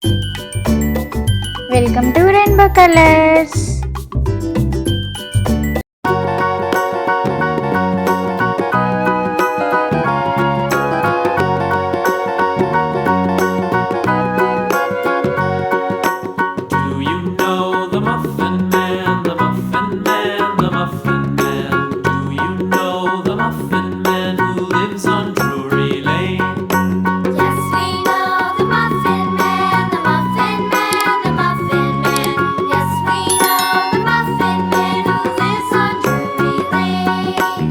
Welcome to Rainbow Colors. Do you know the Muffin Man, the Muffin Man, the Muffin Man? Do you know the Muffin Man who lives on Drury Lane? Yes, we know the Muffin Man, the Muffin Man, the Muffin Man. Yes, we know the Muffin Man who lives on Drury Lane.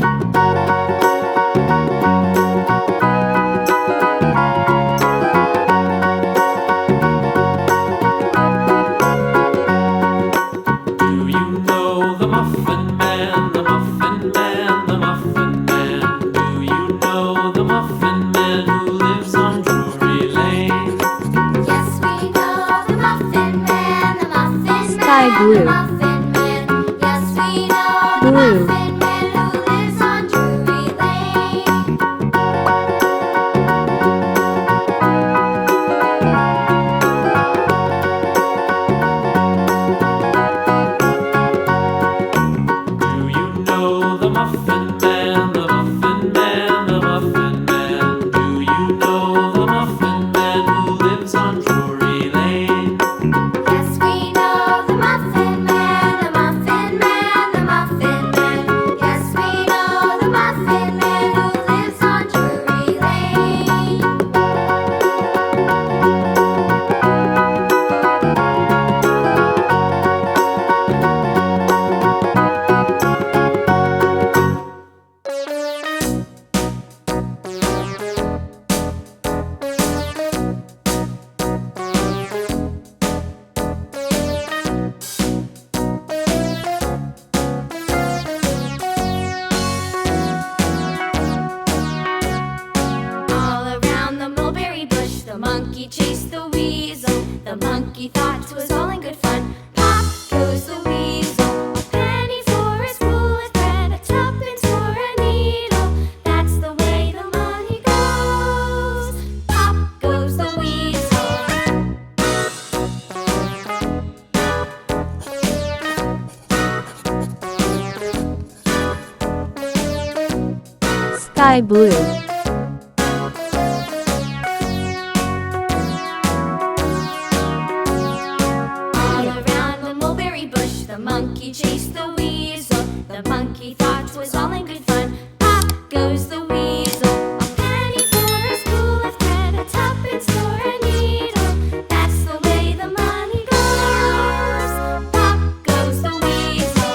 Do you know the Muffin Man, the Muffin Man, the Muffin Man? Do you know the Muffin Man who lives on Drury Lane? Yes, we know the Muffin Man, the Muffin Man, Sky blue. the Muffin Man. Yes, we know the Blue. Muffin Man who lives on Drury Lane. Do you know the Muffin Man, the Muffin Man, the Muffin Man? Do you know the Muffin Man who lives on Drury Lane? Yes, we know the Muffin Man, the Muffin Man, the Muffin Man. Yes, we know the Muffin Man who lives on Drury Lane. All around the mulberry bush, the monkey chased the weasel. The monkey thought 'twas all in good fun. Pop goes the weasel. A penny for a spool of thread, a tuppence for a needle. That's the way the money goes. Pop goes the weasel. Sky blue. All around the mulberry bush, the monkey chased the weasel. The monkey thought 'twas all in good fun. Pop goes the weasel. A penny for a spool of thread, a tuppence for a needle. That's the way the money goes. Pop goes the weasel.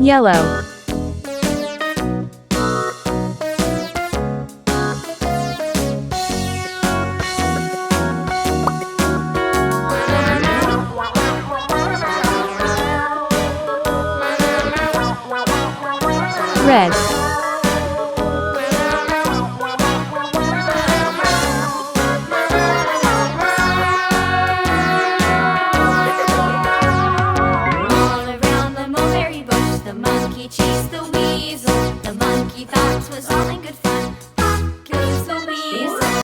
Yellow. Red.